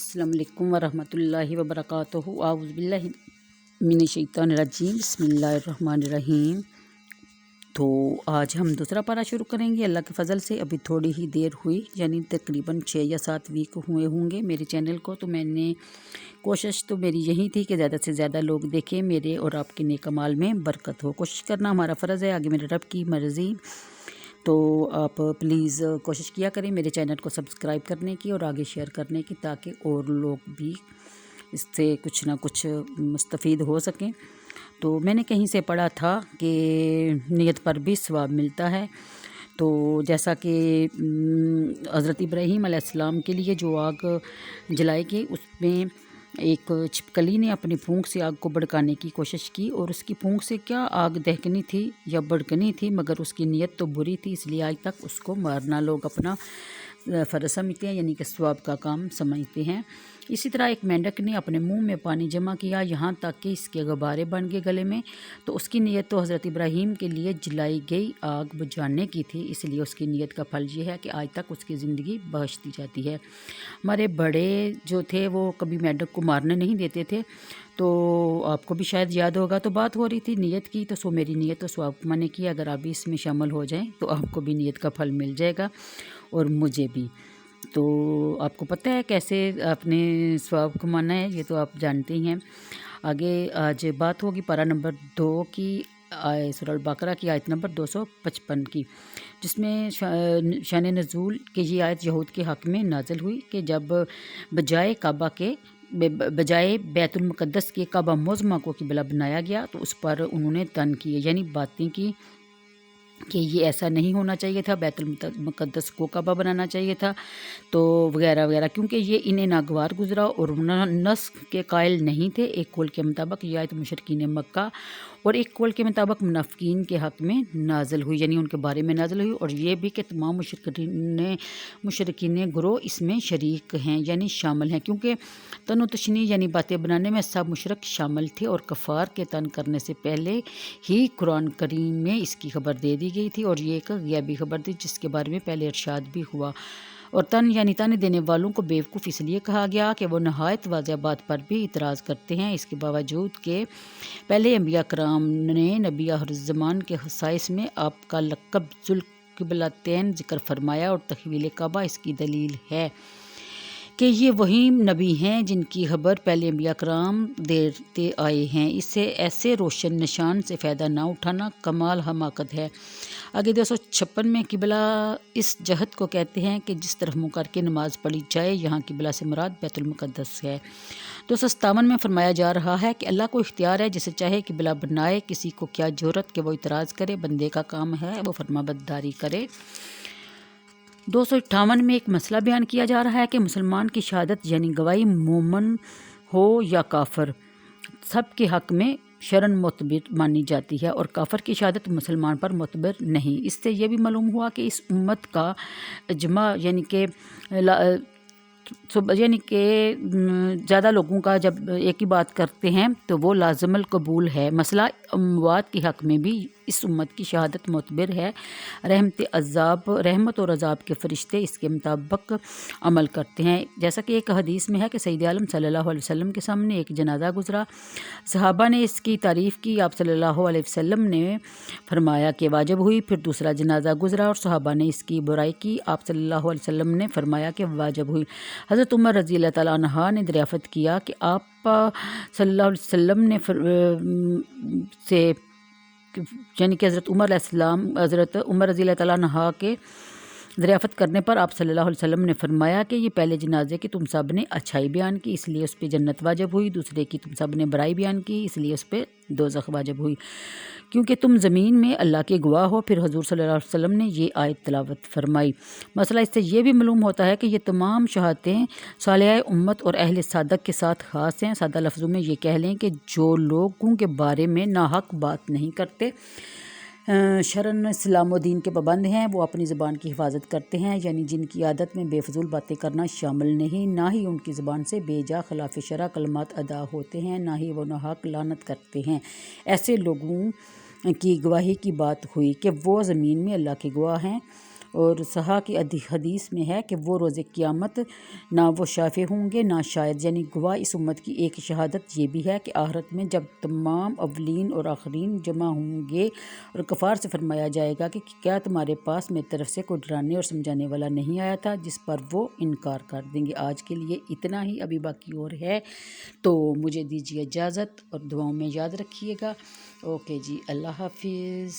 अस्सलाम वालेकुम वरहमतुल्लाहि वबरकातुहू। आऊज़ु बिल्लाहि मिनश्शैतानिर्रजीम। बिस्मिल्लाहिर्रहमानिर्रहीम। तो आज हम दूसरा पारा शुरू करेंगे अल्लाह के फ़ज़ल से। अभी थोड़ी ही देर हुई, यानी तकरीबन 6 या 7 वीक हुए होंगे मेरे चैनल को। तो मैंने कोशिश तो मेरी यही थी कि ज़्यादा से ज़्यादा लोग देखें, मेरे और आपके नेक अमाल में बरकत हो। कोशिश करना हमारा फ़र्ज़ है, आगे मेरे रब की मर्ज़ी। तो आप प्लीज़ कोशिश किया करें मेरे चैनल को सब्सक्राइब करने की और आगे शेयर करने की, ताकि और लोग भी इससे कुछ ना कुछ मुस्तफ़ीद हो सकें। तो मैंने कहीं से पढ़ा था कि नियत पर भी सवाब मिलता है। तो जैसा कि हज़रत इब्राहीम अलैहिस्सलाम के लिए जो आग जलाई गई, उसमें एक छिपकली ने अपनी फूंक से आग को भड़काने की कोशिश की, और उसकी फूंक से क्या आग दहकनी थी या भड़कनी थी, मगर उसकी नीयत तो बुरी थी, इसलिए आज तक उसको मारना लोग अपना फ़र्ज़ समझते हैं, यानी कि सवाब का काम समझते हैं। इसी तरह एक मेंढक ने अपने मुंह में पानी जमा किया, यहाँ तक कि इसके गुब्बारे बन गए गले में। तो उसकी नीयत तो हज़रत इब्राहीम के लिए जलाई गई आग बुझाने की थी, इसलिए उसकी नीयत का फल ये है कि आज तक उसकी ज़िंदगी बख्श दी जाती है। हमारे बड़े जो थे वो कभी मेंढक को मारने नहीं देते थे। तो आपको भी शायद याद होगा। तो बात हो रही थी नीयत की, तो सो मेरी नीयत तो सवाब कमाने की। अगर आप भी इसमें शामिल हो जाएं तो आपको भी नीयत का फल मिल जाएगा, और मुझे भी। तो आपको पता है कैसे अपने सवाब कमाना है, ये तो आप जानते ही हैं। आगे आज बात होगी पारा नंबर 2 की, सूरह अल-बकरा की आयत नंबर 255 की, जिसमें शान नज़ूल की ये आयत यहूद के हक़ में नाज़िल हुई कि जब बजाय बैतुल मुक़द्दस के काबा मुअज़्ज़मा को क़िबला बनाया गया, तो उस पर उन्होंने तन किए, यानी बातें की कि ये ऐसा नहीं होना चाहिए था, बैतुल मुक़द्दस को काबा बनाना चाहिए था, तो वगैरह वगैरह, क्योंकि ये इन्हें नागवार गुजरा और नस्ख के कायल नहीं थे। एक कौल के मुताबिक ये आयत मुशरिकीन मक्का और एक कौल के मुताबिक मुनाफिकीन के हक़ में नाज़िल हुई, यानी उनके बारे में नाज़िल हुई। और ये भी कि तमाम मुशरिकीन गुरोह इसमें शरीक हैं, यानी शामिल हैं, क्योंकि तन तशनी यानी बातें बनाने में सब मुशरिक शामिल थे, और कफ़ार के तन करने से पहले ही कुरान करीम में इसकी खबर दे दी गई थी। और ये एक ग़ैबी खबर थी जिसके बारे में पहले इरशाद भी हुआ। और तन यानी ताने देने वालों को बेवकूफ़ इसलिए कहा गया कि वो नहायत वाज़ेह बात पर भी इतराज़ करते हैं, इसके बावजूद कि पहले अंबिया कराम ने नबी आखिर-उज़्ज़मान के खसाइस में आपका लक़ब ज़ुल-क़िबलतैन ज़िक्र फरमाया, और तहवील काबा इसकी दलील है कि ये वही नबी हैं जिनकी खबर पहले अंबिया कराम देते आए हैं। इससे ऐसे रोशन निशान से फ़ायदा ना उठाना कमाल हमाकत है। आगे 256 में किबला इस जहत को कहते हैं कि जिस तरफ मुँह करके नमाज़ पढ़ी जाए, यहाँ किबला से मुराद बैतुल मुक़द्दस है। 257 में फरमाया जा रहा है कि अल्लाह को इख्तियार है, जिसे चाहे किबला बनाए, किसी को क्या ज़रूरत कि वो इतराज़ करे, बंदे का काम है वो फरमाबरदारी करे। 258 में एक मसला बयान किया जा रहा है कि मुसलमान की शहादत यानी गवाही मोमन हो या काफर, सब के हक़ में शरन मोतबर मानी जाती है, और काफर की शहादत मुसलमान पर मोतबर नहीं। इससे यह भी मालूम हुआ कि इस उम्मत का इजमा यानी कि ज़्यादा लोगों का जब एक ही बात करते हैं तो वो लाज़िमुल कबूल है। मसला अमवात के हक़ में भी इस उम्मत की शहादत मोतबर है। रहमत और अज़ाब के फ़रिश्ते इसके मुताबिक अमल करते हैं। जैसा कि एक हदीस में है कि सैयद आलम सल्लल्लाहु अलैहि वसल्लम के सामने एक जनाजा गुजरा, सहाबा ने इसकी तारीफ़ की, आप सल्लल्लाहु अलैहि वसल्लम ने फरमाया कि वाजिब हुई। फिर दूसरा जनाजा गुजरा और सहाबा ने इसकी बुराई की, आप सल्लल्लाहु अलैहि वसल्लम ने फरमाया कि वाजिब हुई। हज़रत उमर रज़ी अल्लाह तआला अन्हा ने दरियाफ़त किया कि आप सल्लल्लाहु अलैहि वसल्लम ने से यानी कि हज़रत उमर रज़ी अल्लाह तआला अन्हा के दरियाफ़त करने पर आप सल्लल्लाहु अलैहि वसल्लम ने फरमाया कि ये पहले जनाजे की तुम सब ने अच्छाई बयान की, इसलिए उस पर जन्नत वाजिब हुई, दूसरे की तुम सब ने बुराई बयान की, इसलिए उस पर दोज़ख वाजिब हुई, क्योंकि तुम ज़मीन में अल्लाह के गवाह हो। फिर हुज़ूर सल्लल्लाहु अलैहि वसल्लम ने ये आयत तिलावत फरमाई। मसला इससे ये भी मालूम होता है कि ये तमाम शहादतें सालिह उम्मत और अहले सादक के साथ ख़ास हैं। सादा लफ्ज़ों में ये कह लें कि जो लोगों के बारे में नाहक बात नहीं करते, शरन इस्लाम व दीन के पाबंद हैं, वो अपनी ज़बान की हिफाजत करते हैं, यानी जिनकी आदत में बेफजूल बातें करना शामिल नहीं, ना ही उनकी ज़बान से बेजा खिलाफ शरअ कलमात अदा होते हैं, ना ही वो नाहक लानत करते हैं। ऐसे लोगों की गवाही की बात हुई कि वो ज़मीन में अल्लाह के गवाह हैं, اور صحیح کی حدیث میں ہے کہ وہ روز قیامت نہ وہ شافع ہوں گے نہ شاہد، یعنی گواہ اس امت کی ایک شہادت یہ بھی ہے کہ آخرت میں جب تمام اولین اور آخرین جمع ہوں گے اور کفار سے فرمایا جائے گا کہ کیا تمہارے پاس میری طرف سے کوئی ڈرانے اور سمجھانے والا نہیں آیا تھا، جس پر وہ انکار کر دیں گے۔ آج کے لیے اتنا ہی، ابھی باقی اور ہے، تو مجھے دیجیے اجازت اور دعاؤں میں یاد رکھیے گا۔ اوکے جی، اللہ حافظ۔